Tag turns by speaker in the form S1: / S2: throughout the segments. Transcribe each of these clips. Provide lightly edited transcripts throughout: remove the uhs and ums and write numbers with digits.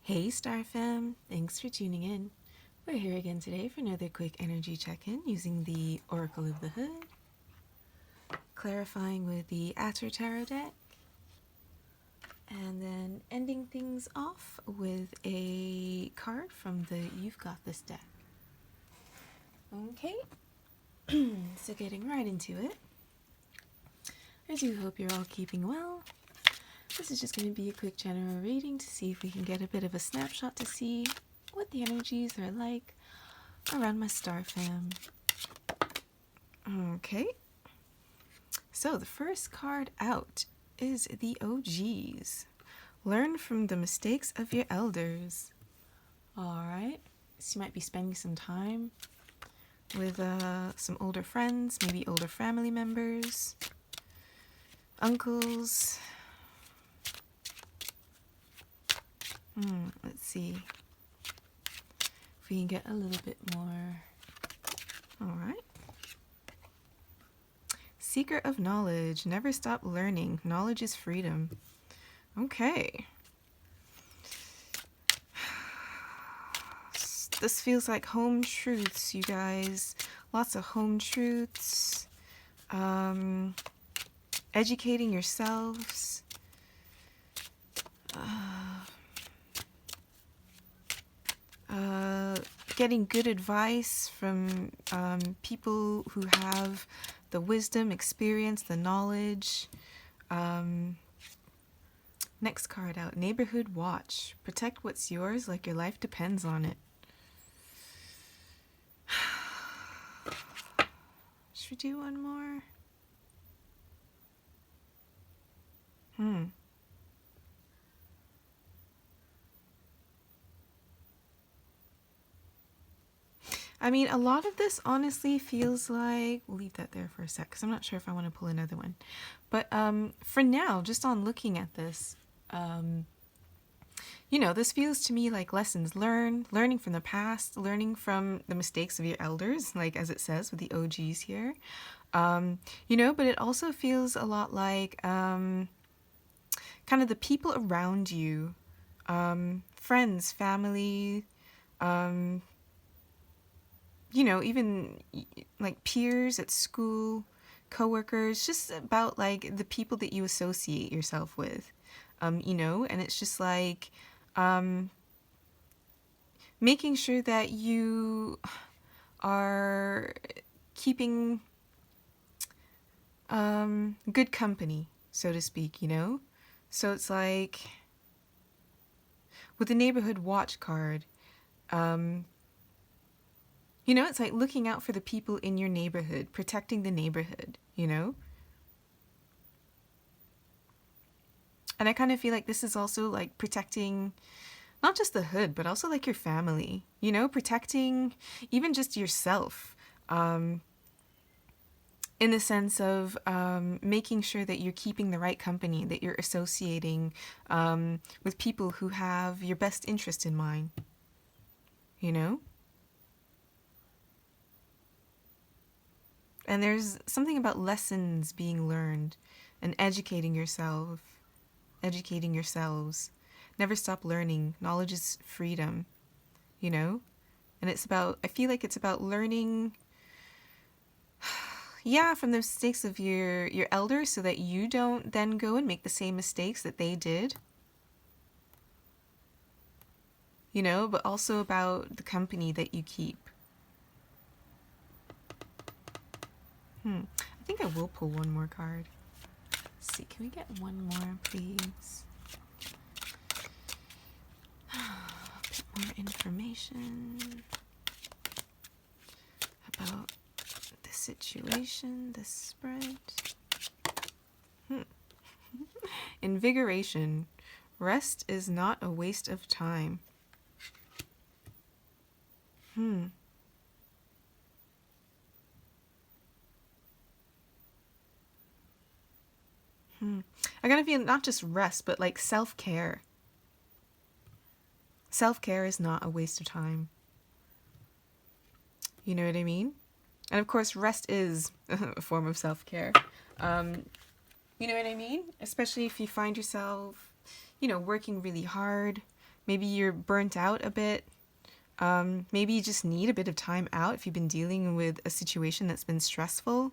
S1: Hey Star Fam, thanks for tuning in. We're here again today for another quick energy check-in using the Oracle of the Hood, clarifying with the Atter Tarot deck, and then ending things off with a card from the You've Got This deck. Okay, so getting right into it. I do hope you're all keeping well. This is just going to be a quick general reading to see if we can get a bit of a snapshot to see what the energies are like around my Star Fam. Okay, so the first card out is the OGs. Learn from the mistakes of your elders. Alright, so you might be spending some time with some older friends, maybe older family members, uncles. Let's see if we can get a little bit more. Alright. Seeker of knowledge. Never stop learning. Knowledge is freedom. Okay. This feels like home truths, you guys. Lots of home truths. Educating yourselves. Getting good advice from people who have the wisdom, experience, the knowledge. Next card out, Neighborhood Watch. Protect what's yours like your life depends on it. Should we do one more? I mean, a lot of this honestly feels like, we'll leave that there for a sec because I'm not sure if I want to pull another one. But for now, just on looking at this, you know, this feels to me like lessons learned, learning from the past, learning from the mistakes of your elders, like as it says with the OGs here. You know, but it also feels a lot like kind of the people around you, friends, family, you know, even like peers at school, coworkers, just about like the people that you associate yourself with, you know, and it's just like making sure that you are keeping good company, so to speak, you know? So it's like with the Neighborhood Watch card, you know, it's like looking out for the people in your neighborhood, protecting the neighborhood, you know? And I kind of feel like this is also like protecting not just the hood, but also like your family, you know, protecting even just yourself, in the sense of making sure that you're keeping the right company, that you're associating with people who have your best interest in mind, you know? And there's something about lessons being learned and educating yourself, educating yourselves. Never stop learning. Knowledge is freedom, you know? And it's about, I feel like it's about learning, yeah, from the mistakes of your elders so that you don't then go and make the same mistakes that they did. You know, but also about the company that you keep. I think I will pull one more card. Let's see, can we get one more, please? A bit more information about the situation, the spread. Invigoration. Rest is not a waste of time. I gotta feel not just rest, but like self-care. Self-care is not a waste of time. You know what I mean? And of course, rest is a form of self-care. You know what I mean? Especially if you find yourself, you know, working really hard, Maybe you're burnt out a bit. Maybe you just need a bit of time out if you've been dealing with a situation that's been stressful.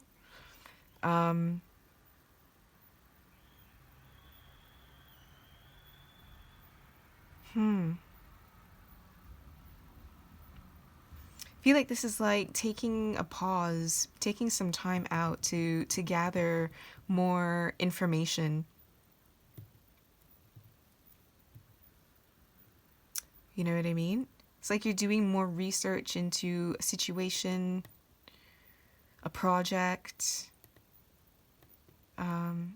S1: Um, hmm. I feel like this is like taking a pause, taking some time out to gather more information. You know what I mean? It's like you're doing more research into a situation, a project. Um,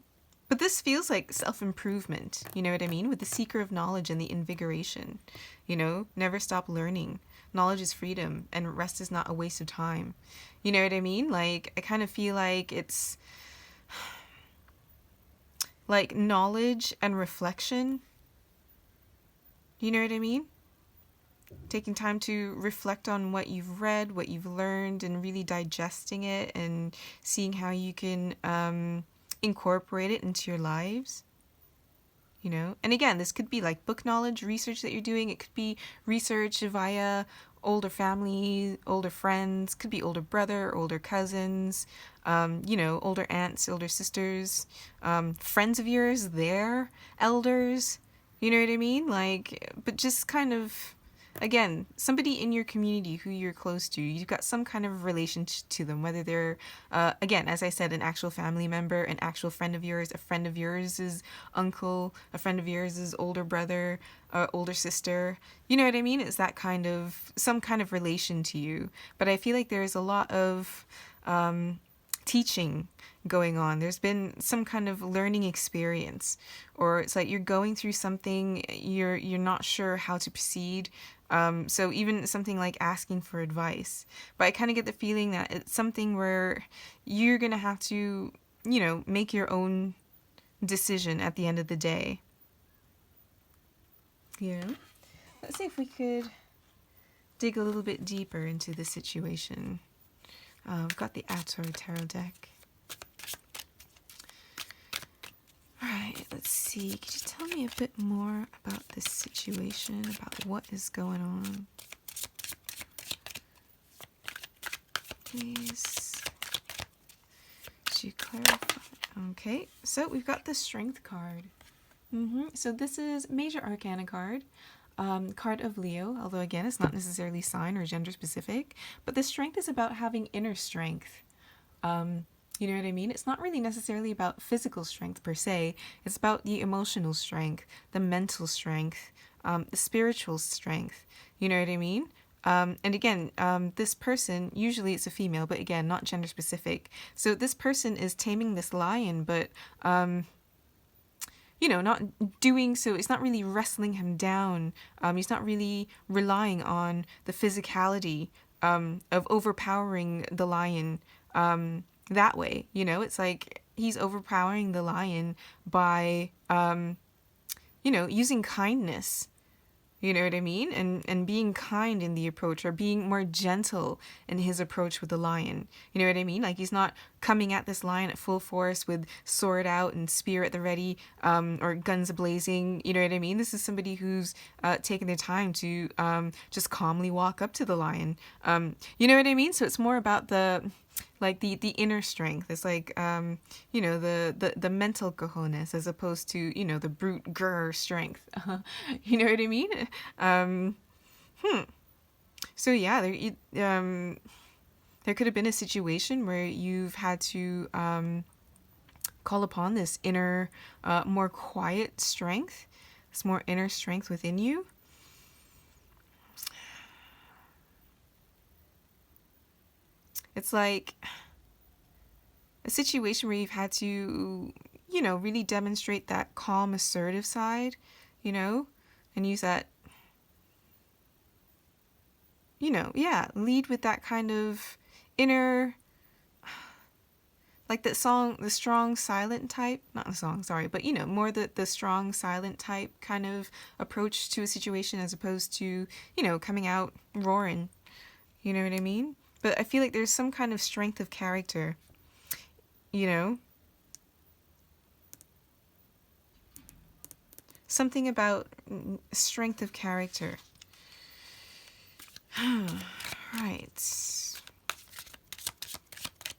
S1: but this feels like self-improvement, you know what I mean? With the seeker of knowledge and the invigoration. You know, never stop learning. Knowledge is freedom, and rest is not a waste of time. You know what I mean? Like, I kind of feel like it's like knowledge and reflection. You know what I mean? Taking time to reflect on what you've read, what you've learned, and really digesting it and seeing how you can incorporate it into your lives. You know, and again, this could be like book knowledge, research that you're doing. It could be research via older family, older friends, could be older brother, older cousins, you know, older aunts, older sisters, friends of yours, their elders. You know what I mean? Like, but just kind of, again, somebody in your community who you're close to, you've got some kind of relation to them, whether they're, again, as I said, an actual family member, an actual friend of yours, a friend of yours is uncle, a friend of yours is older brother, older sister. You know what I mean? It's that kind of, some kind of relation to you. But I feel like there's a lot of teaching going on. There's been some kind of learning experience, or it's like you're going through something, you're not sure how to proceed. So even something like asking for advice. But I kind of get the feeling that it's something where you're gonna have to, you know, make your own decision at the end of the day. Yeah. Let's see if we could dig a little bit deeper into the situation. We've got the Ator Tarot deck. Alright, let's see. Could you tell me a bit more about this situation, about what is going on? Please. To clarify. Okay, so we've got the Strength card. So this is Major Arcana card. Card of Leo, although again, it's not necessarily sign or gender specific, but the strength is about having inner strength. You know what I mean? It's not really necessarily about physical strength per se. It's about the emotional strength, the mental strength, the spiritual strength. You know what I mean? And again, this person, usually it's a female, but again, not gender specific. So this person is taming this lion, but you know, not doing so. It's not really wrestling him down. He's not really relying on the physicality of overpowering the lion that way. You know, it's like he's overpowering the lion by, you know, using kindness. You know what I mean? And being kind in the approach, or being more gentle in his approach with the lion. You know what I mean? Like, he's not coming at this lion at full force with sword out and spear at the ready, or guns a-blazing. You know what I mean? This is somebody who's taken their time to just calmly walk up to the lion. You know what I mean? So it's more about the inner strength. It's like you know, the mental cojones, as opposed to, you know, the brute grr strength. You know what I mean? So yeah, there could have been a situation where you've had to call upon this inner more quiet strength, this more inner strength within you. It's like a situation where you've had to, you know, really demonstrate that calm, assertive side, you know, and use that, you know, yeah, lead with that kind of inner, like that song, the strong, silent type, not the song, sorry, but, you know, more the strong, silent type kind of approach to a situation, as opposed to, you know, coming out roaring, you know what I mean? But I feel like there's some kind of strength of character, you know? something about strength of character. Right.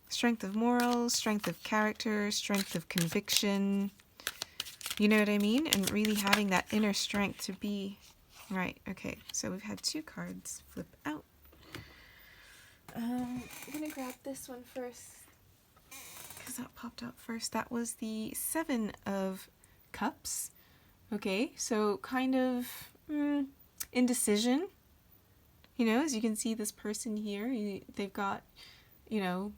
S1: Strength of morals, strength of character, strength of conviction. You know what I mean? And really having that inner strength to be... Right, okay. So we've had 2 cards flip out. I'm going to grab this one first, because that popped out first. That was the 7 of Cups. Okay, so kind of indecision. You know, as you can see, this person here, they've got, you know,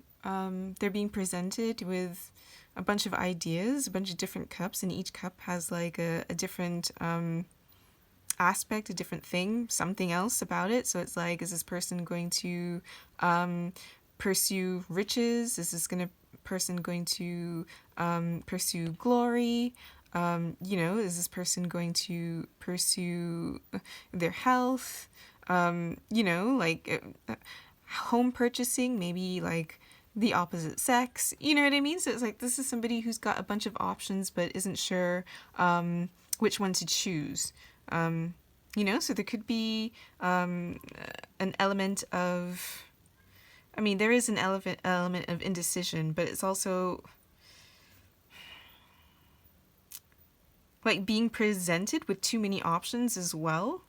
S1: they're being presented with a bunch of ideas, a bunch of different cups, and each cup has like a different aspect, a different thing, something else about it. So it's like, is this person going to pursue riches? Is this person going to pursue glory? You know, is this person going to pursue their health? You know, like home purchasing, maybe like the opposite sex, you know what I mean? So it's like, this is somebody who's got a bunch of options but isn't sure which one to choose. You know, so there could be an element of, I mean, there is an element of indecision, but it's also like being presented with too many options as well.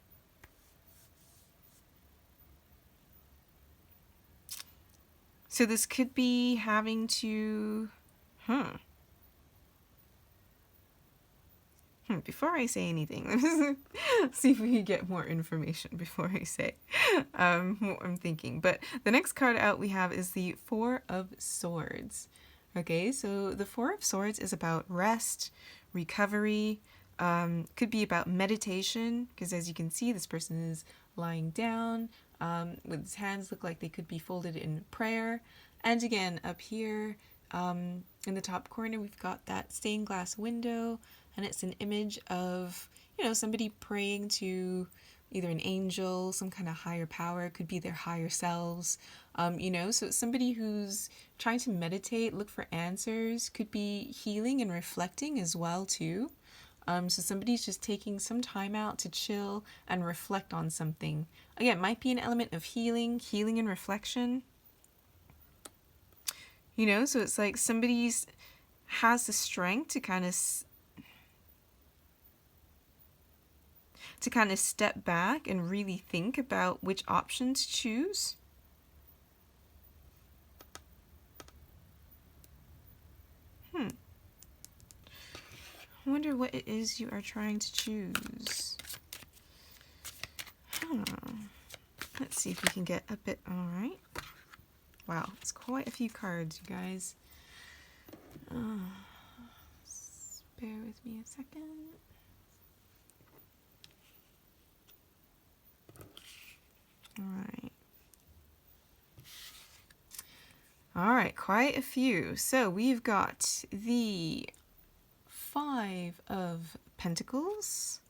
S1: So this could be having to, before I say anything, let's see if we can get more information before I say what I'm thinking. But the next card out we have is the 4 of Swords. Okay, so the 4 of Swords is about rest, recovery, could be about meditation, because as you can see, this person is lying down with his hands look like they could be folded in prayer. And again, up here in the top corner, we've got that stained glass window, and it's an image of, you know, somebody praying to either an angel, some kind of higher power, could be their higher selves, you know, so it's somebody who's trying to meditate, look for answers, could be healing and reflecting as well too. So somebody's just taking some time out to chill and reflect on something. Again, might be an element of healing and reflection. You know, so it's like somebody's has the strength to kind of step back and really think about which option to choose. I wonder what it is you are trying to choose. Let's see if we can get a bit... Alright. Wow, it's quite a few cards, you guys. Bear with me a second. Alright. Alright, quite a few. So we've got the 5 of Pentacles.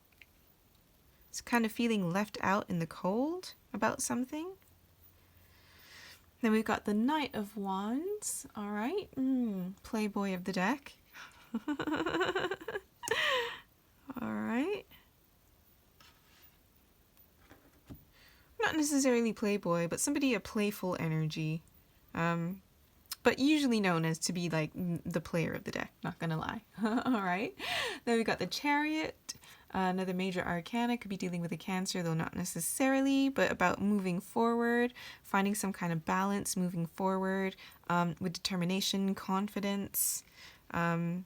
S1: It's kind of feeling left out in the cold about something. Then we've got the Knight of Wands. All right. Playboy of the deck. All right. Not necessarily playboy, but somebody a playful energy. But usually known as to be like the player of the deck, not gonna lie. All right. Then we got the Chariot, another major arcana, could be dealing with a Cancer, though not necessarily, but about moving forward, finding some kind of balance, moving forward with determination, confidence, you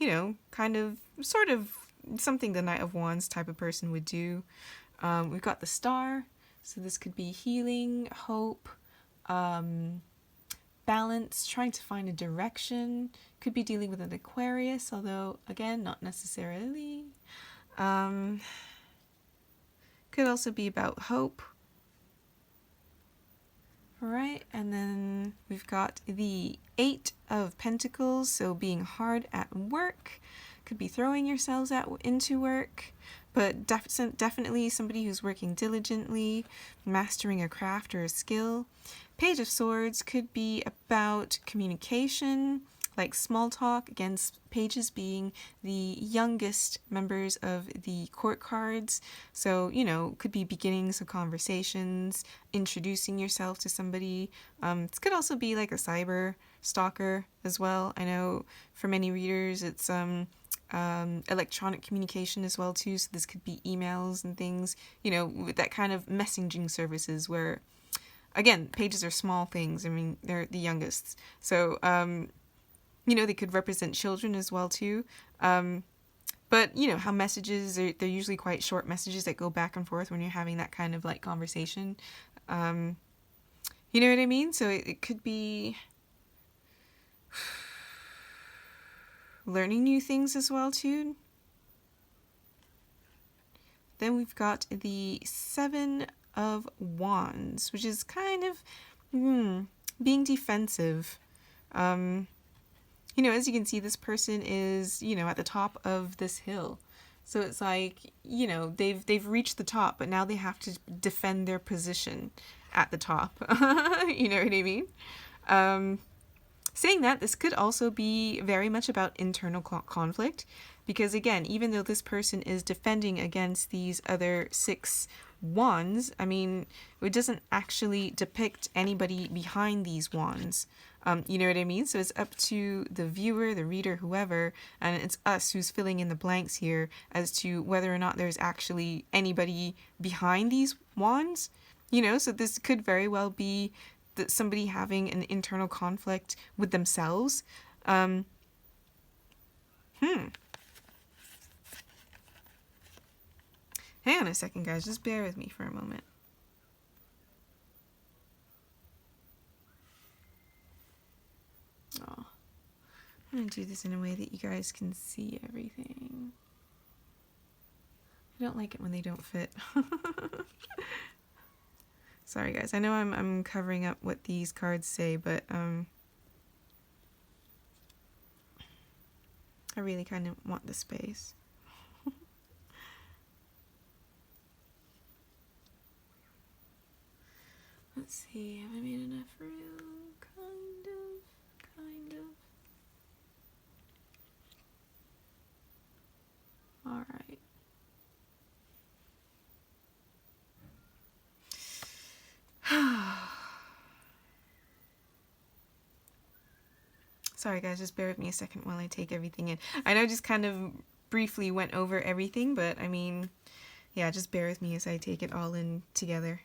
S1: know, kind of, sort of something the Knight of Wands type of person would do. We've got the Star, so this could be healing, hope, balance, trying to find a direction, could be dealing with an Aquarius, although again not necessarily. Could also be about hope. All right, and then we've got the 8 of Pentacles, so being hard at work, could be throwing yourselves into work, but definitely somebody who's working diligently, mastering a craft or a skill. Page of Swords could be about communication, like small talk. Again, pages being the youngest members of the court cards. So, you know, could be beginnings of conversations, introducing yourself to somebody. This could also be like a cyber stalker as well. I know for many readers it's electronic communication as well too. So this could be emails and things, you know, with that kind of messaging services where, again, pages are small things. I mean, they're the youngest. So, you know, they could represent children as well too. But, you know, how messages, they're usually quite short messages that go back and forth when you're having that kind of like conversation. You know what I mean? So it could be learning new things as well too. Then we've got the Seven of Wands, which is kind of being defensive. You know, as you can see, this person is, you know, at the top of this hill. So it's like, you know, they've reached the top, but now they have to defend their position at the top. You know what I mean? Saying that, this could also be very much about internal conflict, because again, even though this person is defending against these other 6 wands, I mean, it doesn't actually depict anybody behind these wands. You know what I mean? So it's up to the viewer, the reader, whoever, and it's us who's filling in the blanks here as to whether or not there's actually anybody behind these wands. You know, so this could very well be that somebody having an internal conflict with themselves. Hang on a second, guys. Just bear with me for a moment. Oh, I'm going to do this in a way that you guys can see everything. I don't like it when they don't fit. Sorry, guys. I know I'm covering up what these cards say, but I really kind of want the space. Let's see. Have I made enough room? Kind of. All right. Sorry guys, just bear with me a second while I take everything in. I know I just kind of briefly went over everything, but I mean, yeah, just bear with me as I take it all in together.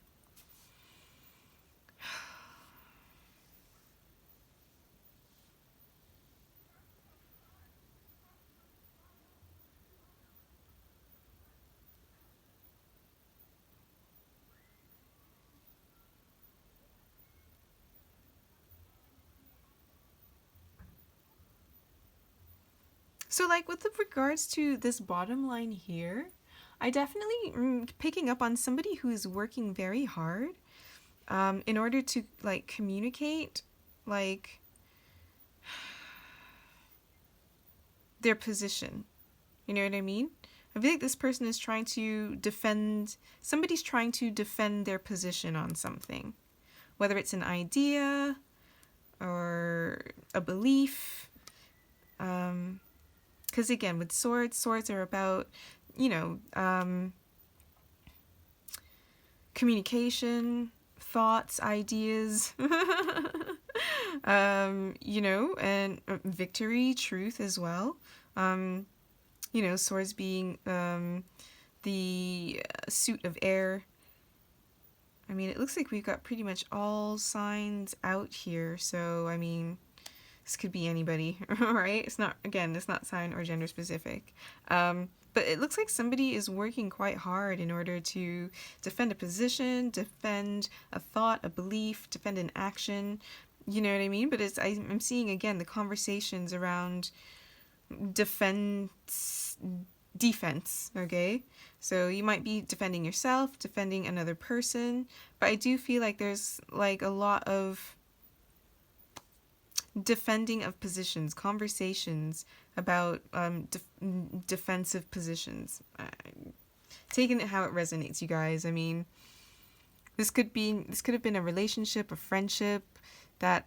S1: So like with regards to this bottom line here, I definitely picking up on somebody who is working very hard in order to like communicate like their position. You know what I mean? I feel like this person is trying to defend, somebody's trying to defend their position on something. Whether it's an idea or a belief. Because again, with swords are about, you know, communication, thoughts, ideas, you know, and victory, truth as well. You know, swords being the suit of air. I mean, it looks like we've got pretty much all signs out here. So, I mean, this could be anybody, right? It's not, again, it's not sign or gender specific. But it looks like somebody is working quite hard in order to defend a position, defend a thought, a belief, defend an action. You know what I mean? But I'm seeing, again, the conversations around defense, okay? So you might be defending yourself, defending another person, but I do feel like there's like a lot of defending of positions, conversations about defensive positions. Taking it how it resonates, you guys. I mean, this could have been a relationship, a friendship that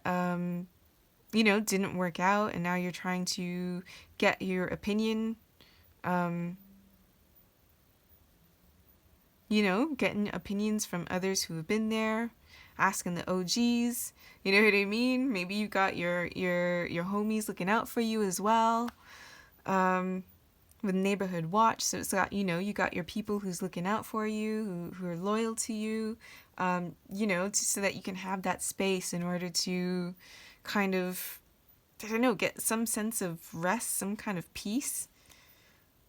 S1: didn't work out, and now you're trying to get your opinion, um, getting opinions from others who have been there, asking the OGs. You know what I mean? Maybe you got your homies looking out for you as well. Um, with Neighborhood Watch, so it's got you got your people who's looking out for you, who are loyal to you, so that you can have that space in order to kind of, I don't know, get some sense of rest, some kind of peace,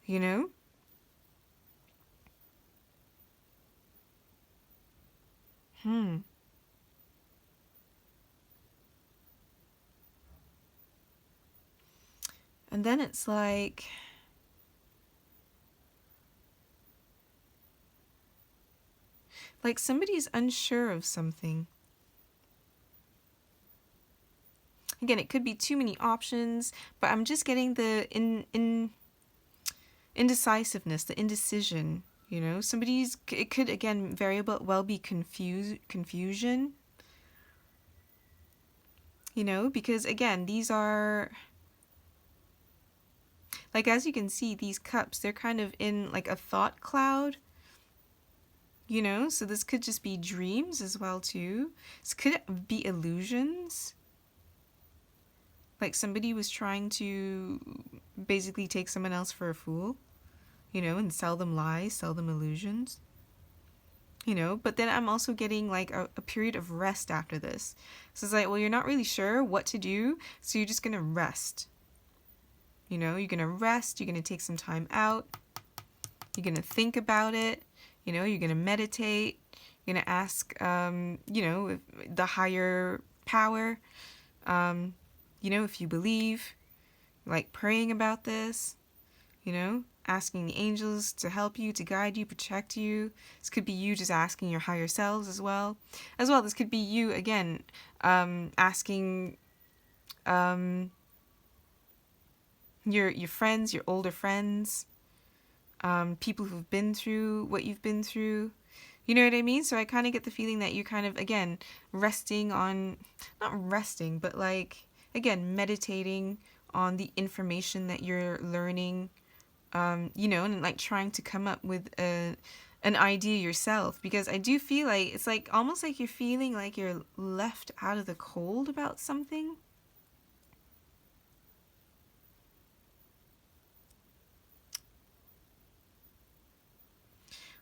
S1: you know? Hmm. And then it's like somebody's unsure of something. Again, it could be too many options, but I'm just getting the indecisiveness, the indecision. Somebody's, it could again very well be confusion. Because again, these are, like, as you can see, these cups, they're kind of in like a thought cloud. So this could just be dreams as well too. This could be illusions. Like somebody was trying to basically take someone else for a fool, and sell them lies, sell them illusions. But then I'm also getting like a period of rest after this. So it's like, well, you're not really sure what to do, so you're just gonna rest. You're gonna rest, you're gonna take some time out, you're gonna think about it, you're gonna meditate, you're gonna ask, the higher power, if you believe, like praying about this, asking the angels to help you, to guide you, protect you. This could be you just asking your higher selves as well. This could be you, again, asking your friends, your older friends, people who've been through what you've been through. You know what I mean? So I kind of get the feeling that you're kind of, again, resting on, not resting, but like, again, meditating on the information that you're learning, and like trying to come up with an idea yourself. Because I do feel like it's like almost like you're feeling like you're left out of the cold about something.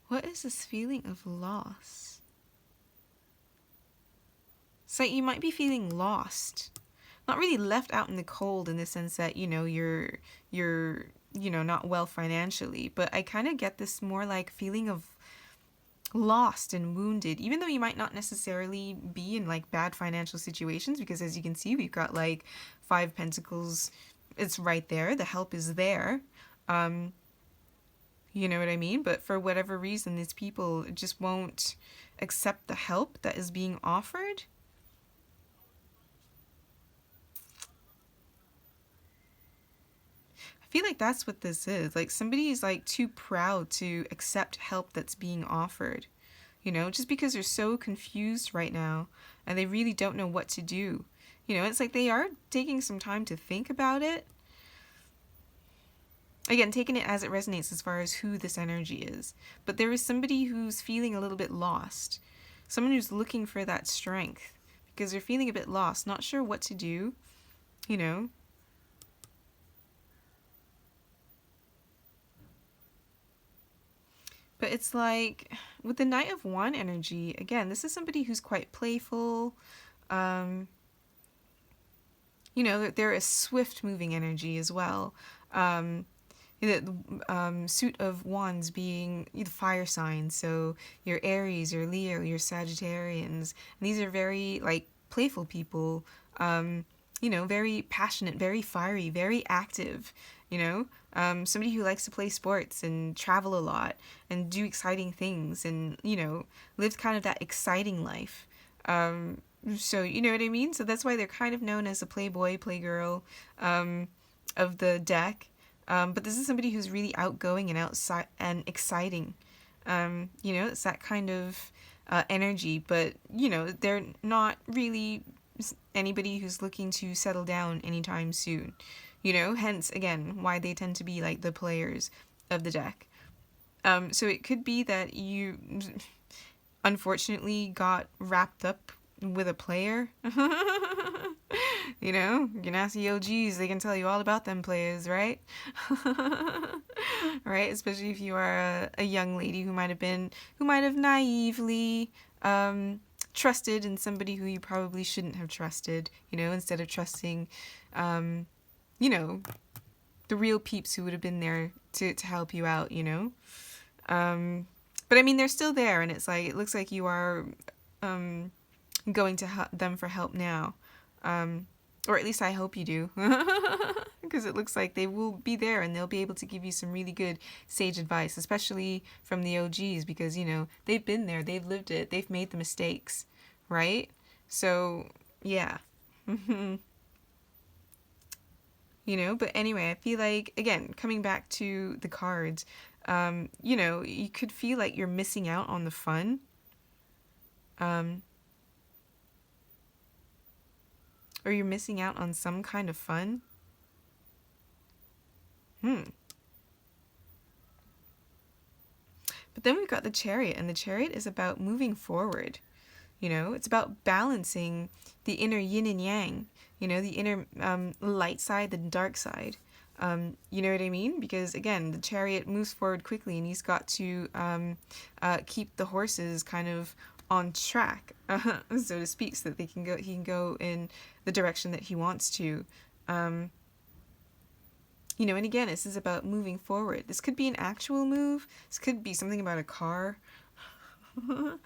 S1: What is this feeling of loss? So you might be feeling lost. Not really left out in the cold in the sense that, you're not well financially, but I kind of get this more like feeling of lost and wounded, even though you might not necessarily be in like bad financial situations, because as you can see, we've got like 5 pentacles. It's right there. The help is there. You know what I mean? But for whatever reason, these people just won't accept the help that is being offered. I feel like that's what this is. Like somebody is like too proud to accept help that's being offered. Just because they're so confused right now and they really don't know what to do. It's like they are taking some time to think about it. Again, taking it as it resonates as far as who this energy is. But there is somebody who's feeling a little bit lost. Someone who's looking for that strength because they're feeling a bit lost, not sure what to do, you know. But it's like with the Knight of Wand energy, again, this is somebody who's quite playful. Um, they're a swift moving energy as well. The suit of wands being the fire signs, so your Aries, your Leo, your Sagittarians. And these are very like playful people. Very passionate, very fiery, very active. Somebody who likes to play sports and travel a lot and do exciting things and live kind of that exciting life. So you know what I mean? So that's why they're kind of known as a playboy, playgirl of the deck. But this is somebody who's really outgoing and outside and exciting. It's that kind of energy, but they're not really anybody who's looking to settle down anytime soon. You know, hence again why they tend to be like the players of the deck. So it could be that you unfortunately got wrapped up with a player. You know, you can ask the OGs, they can tell you all about them players, right? Right? Especially if you are a young lady who might have naively trusted in somebody who you probably shouldn't have trusted, you know, instead of trusting, you know, the real peeps who would have been there to help you out, you know? But I mean, they're still there, and it's like, it looks like you are going to them for help now. Or at least I hope you do. Because it looks like they will be there and they'll be able to give you some really good sage advice, especially from the OGs, because, you know, they've been there, they've lived it, they've made the mistakes, right? So, yeah. You know, but anyway, I feel like, again, coming back to the cards, you know, you could feel like you're missing out on the fun. Or you're missing out on some kind of fun. But then we've got the Chariot, and the Chariot is about moving forward. You know, it's about balancing the inner yin and yang, you know, the inner light side, the dark side. You know what I mean? Because again, the Chariot moves forward quickly, and he's got to keep the horses kind of on track, so to speak, so that he can go in the direction that he wants to. You know, and again, this is about moving forward. This could be an actual move. This could be something about a car. You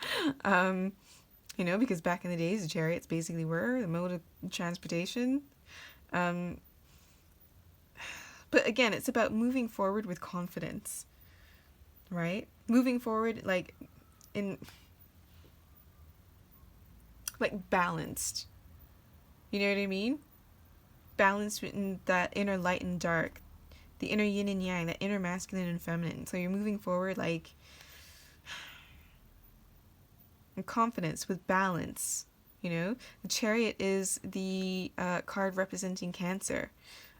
S1: know, because back in the days, the chariots basically were the mode of transportation. But again, it's about moving forward with confidence, right? Moving forward, like balanced. You know what I mean? Balanced in that inner light and dark, the inner yin and yang, that inner masculine and feminine. So you're moving forward like with confidence, with balance. You know, the Chariot is the card representing Cancer.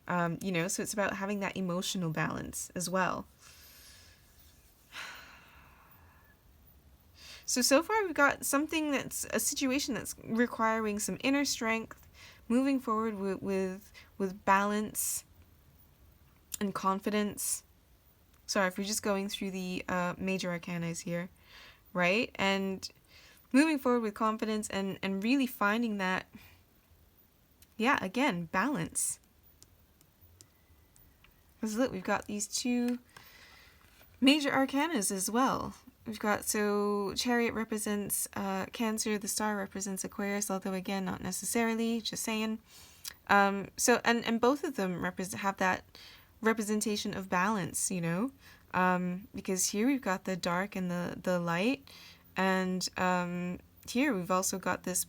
S1: You know, so it's about having that emotional balance as well. So far we've got something that's a situation that's requiring some inner strength, moving forward with balance and confidence. Sorry, if we're just going through the major arcanas here, right? And moving forward with confidence and really finding that, yeah, again, balance. Because look, we've got these two major arcanas as well. We've got, so Chariot represents Cancer, the Star represents Aquarius, although again, not necessarily, just saying. So, and both of them have that representation of balance, you know, because here we've got the dark and the light, and here we've also got this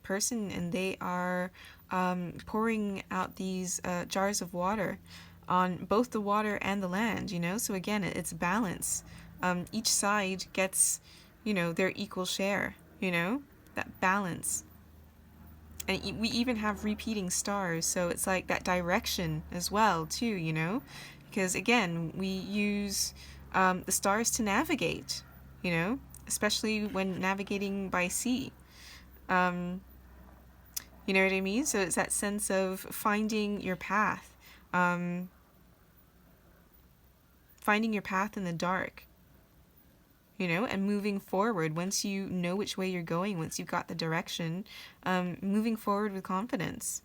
S1: person, and they are pouring out these jars of water on both the water and the land, you know, so again, it's balance. Each side gets, you know, their equal share, you know, that balance. And we even have repeating stars, so it's like that direction as well, too, you know, because again, we use the stars to navigate, you know, especially when navigating by sea. You know what I mean? So it's that sense of finding your path, finding your path in the dark. You know, and moving forward once you know which way you're going, once you've got the direction, moving forward with confidence.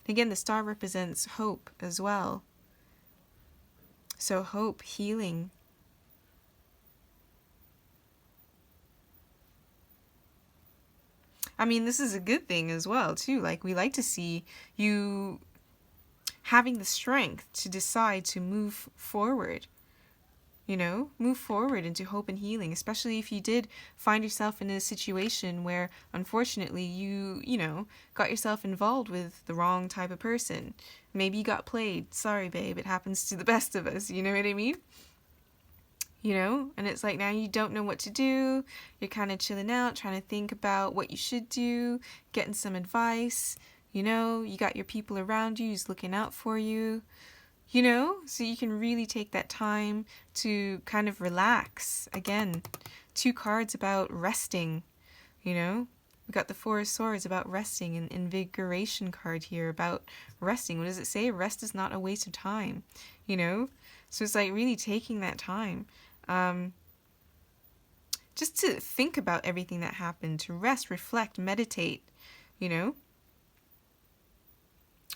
S1: Again, the star represents hope as well. So hope, healing. I mean, this is a good thing as well, too. Like, we like to see you having the strength to decide to move forward. You know, move forward into hope and healing, especially if you did find yourself in a situation where, unfortunately, you know, got yourself involved with the wrong type of person. Maybe you got played. Sorry, babe, it happens to the best of us. You know what I mean? you know? And it's like now you don't know what to do. You're kind of chilling out, trying to think about what you should do, getting some advice, you know? You got your people around you who's looking out for you, you know? So you can really take that time to kind of relax. Again, 2 cards about resting, you know? We got the Four of Swords about resting, and invigoration card here about resting. What does it say? Rest is not a waste of time, you know? So it's like really taking that time just to think about everything that happened, to rest, reflect, meditate, you know?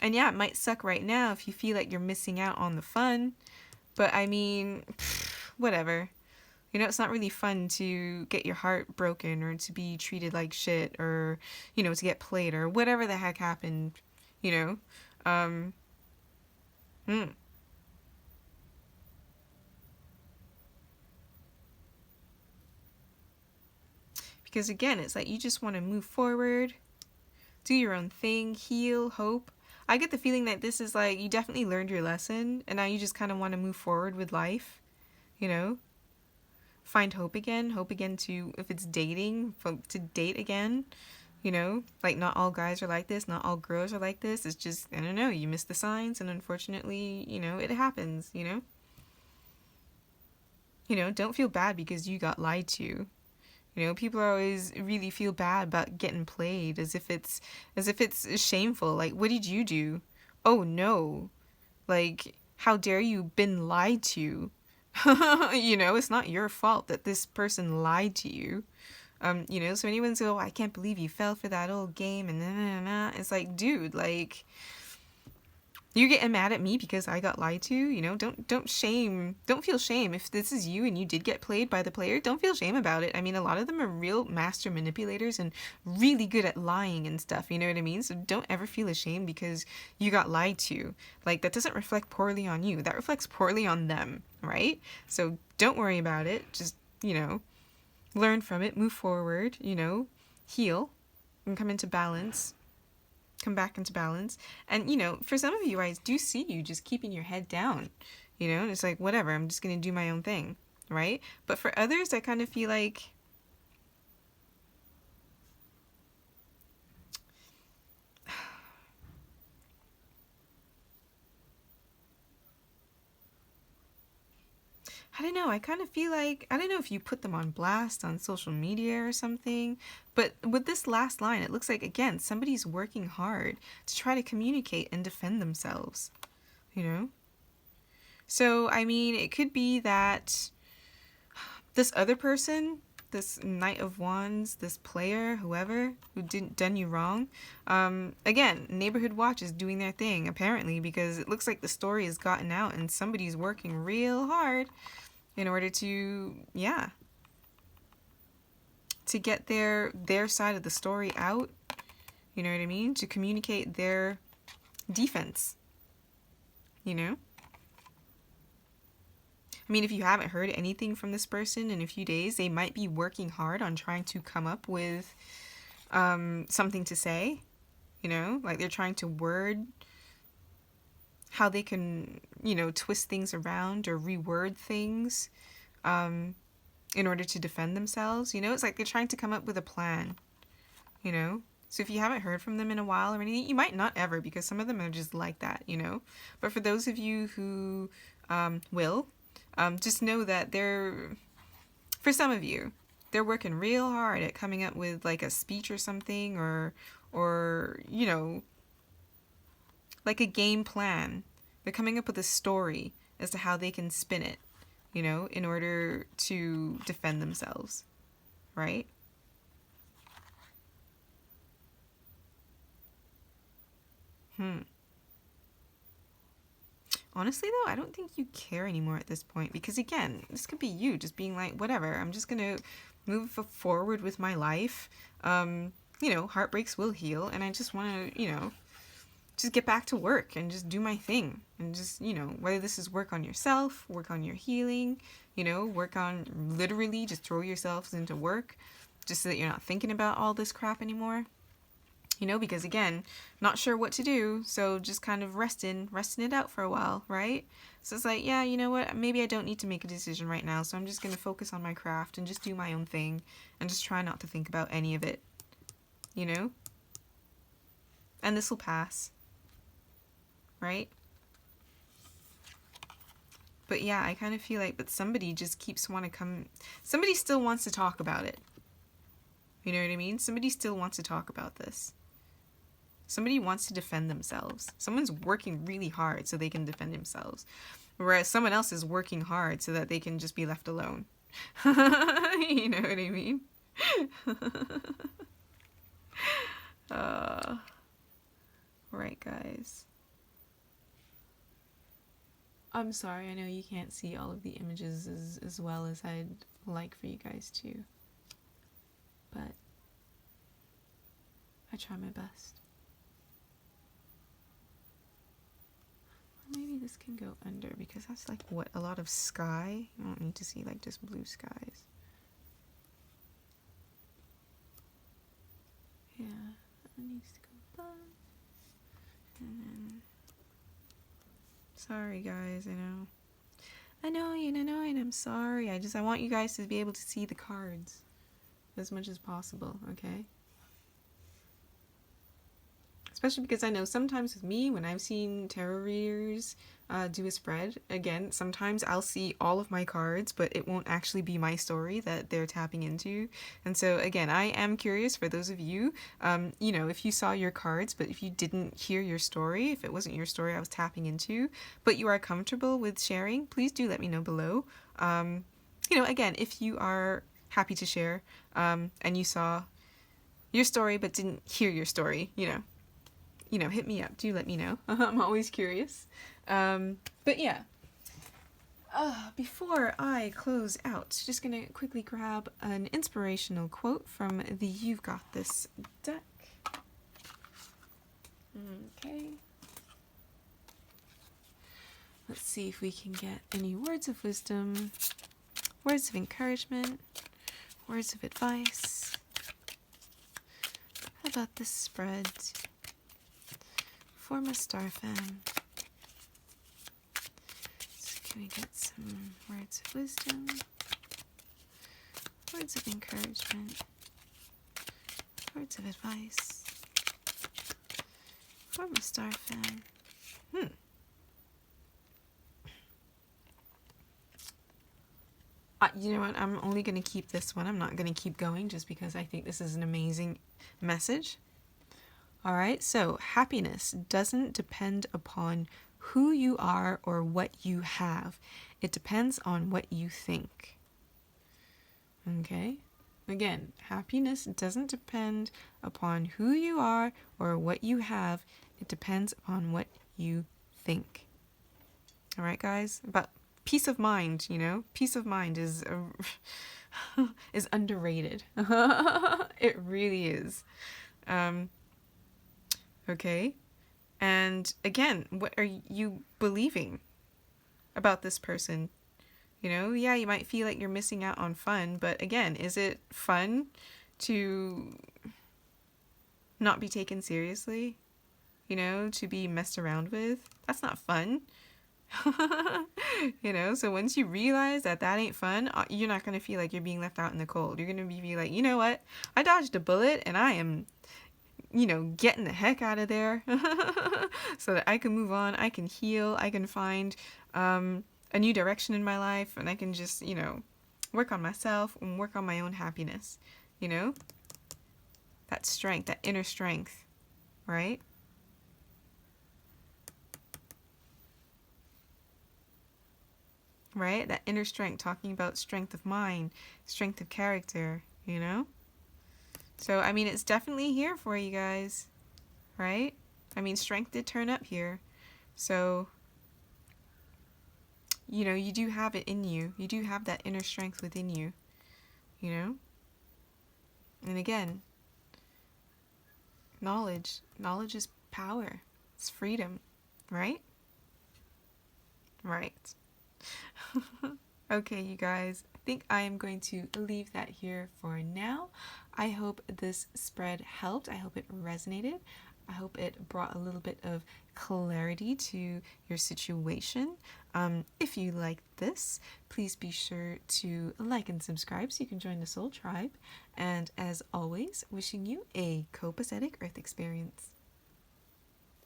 S1: And yeah, it might suck right now if you feel like you're missing out on the fun, but I mean, whatever. You know, it's not really fun to get your heart broken or to be treated like shit or, you know, to get played or whatever the heck happened, you know? Um, hmm. Because again, it's like you just want to move forward, do your own thing, heal, hope. I get the feeling that this is like you definitely learned your lesson and now you just kind of want to move forward with life, you know? Find hope again to, if it's dating, to date again, you know? Like not all guys are like this, not all girls are like this. It's just, I don't know, you miss the signs and unfortunately, you know, it happens, you know? You know, don't feel bad because you got lied to. You know, people always really feel bad about getting played as if it's shameful. Like, what did you do? Oh no. Like, how dare you been lied to? You know, it's not your fault that this person lied to you. You know, so anyone's oh, I can't believe you fell for that old game and nah. It's like, dude, like you're getting mad at me because I got lied to, you know, don't feel shame if this is you and you did get played by the player. Don't feel shame about it. I mean, a lot of them are real master manipulators and really good at lying and stuff, you know what I mean? So don't ever feel ashamed because you got lied to. Like, that doesn't reflect poorly on you. That reflects poorly on them, right? So don't worry about it. Just, you know, learn from it, move forward, you know, heal and come into balance, come back into balance. And, you know, for some of you, I do see you just keeping your head down, you know, and it's like, whatever, I'm just going to do my own thing, right? But for others, I kind of feel like, I don't know, I kind of feel like, I don't know if you put them on blast on social media or something, but with this last line, it looks like, again, somebody's working hard to try to communicate and defend themselves, you know? So, I mean, it could be that this other person, this Knight of Wands, this player, whoever who didn't done you wrong, again, Neighborhood Watch is doing their thing apparently because it looks like the story has gotten out and somebody's working real hard in order to, yeah, to get their side of the story out. You know what I mean? To communicate their defense. You know? I mean, if you haven't heard anything from this person in a few days, they might be working hard on trying to come up with something to say, you know, like they're trying to word how they can, you know, twist things around or reword things in order to defend themselves. You know, it's like they're trying to come up with a plan, you know. So if you haven't heard from them in a while or anything, you might not ever because some of them are just like that, you know. But for those of you who will, just know that for some of you, they're working real hard at coming up with like a speech or something or, you know, like a game plan. They're coming up with a story as to how they can spin it, you know, in order to defend themselves, right? Honestly, though, I don't think you care anymore at this point because, again, this could be you just being like, whatever, I'm just going to move forward with my life. You know, heartbreaks will heal, and I just want to, you know, just get back to work and just do my thing. And just, you know, whether this is work on yourself, work on your healing, you know, work on literally just throw yourselves into work just so that you're not thinking about all this crap anymore. You know, because again, not sure what to do, so just kind of resting it out for a while, right? So it's like, yeah, you know what? Maybe I don't need to make a decision right now. So I'm just going to focus on my craft and just do my own thing and just try not to think about any of it, you know? And this will pass, right? But yeah, I kind of feel like, but somebody just keeps somebody still wants to talk about it. You know what I mean? Somebody still wants to talk about this. Somebody wants to defend themselves. Someone's working really hard so they can defend themselves. Whereas someone else is working hard so that they can just be left alone. You know what I mean? Right, guys. I'm sorry, I know you can't see all of the images as well as I'd like for you guys to. But I try my best. Or maybe this can go under because that's like what, a lot of sky? I don't need to see like just blue skies. Yeah, that needs to go above. And then sorry guys, I know, and I'm sorry. I want you guys to be able to see the cards as much as possible, okay? Especially because I know sometimes with me, when I've seen tarot readers do a spread, again, sometimes I'll see all of my cards, but it won't actually be my story that they're tapping into. And so, again, I am curious for those of you, you know, if you saw your cards, but if you didn't hear your story, if it wasn't your story I was tapping into, but you are comfortable with sharing, please do let me know below. You know, again, if you are happy to share and you saw your story but didn't hear your story, you know, hit me up. Do let me know. I'm always curious. But yeah. Before I close out, just gonna quickly grab an inspirational quote from the You've Got This deck. Okay. Let's see if we can get any words of wisdom, words of encouragement, words of advice. How about this spread? For my star fan. So can we get some words of wisdom, words of encouragement, words of advice for my star fan? You know what? I'm only going to keep this one. I'm not going to keep going just because I think this is an amazing message. All right, so happiness doesn't depend upon who you are or what you have. It depends on what you think. Okay? Again, happiness doesn't depend upon who you are or what you have. It depends upon what you think. All right, guys? But peace of mind, you know? Peace of mind is is underrated. It really is. Okay? And again, what are you believing about this person? You know, yeah, you might feel like you're missing out on fun, but again, is it fun to not be taken seriously? You know, to be messed around with? That's not fun. You know, so once you realize that that ain't fun, you're not going to feel like you're being left out in the cold. You're going to be like, you know what? I dodged a bullet and I am, you know, getting the heck out of there so that I can move on, I can heal, I can find a new direction in my life, and I can just, you know, work on myself and work on my own happiness, you know? That strength, that inner strength, right? Right? That inner strength, talking about strength of mind, strength of character, you know? So, I mean, it's definitely here for you guys, right? I mean, strength did turn up here. So, you know, you do have it in you. You do have that inner strength within you, you know? And again, knowledge. Knowledge is power. It's freedom, right? Right. Okay, you guys. I think I am going to leave that here for now. I hope this spread helped. I hope it resonated. I hope it brought a little bit of clarity to your situation. If you liked this, please be sure to like and subscribe so you can join the Soul Tribe. And as always, wishing you a copacetic Earth experience.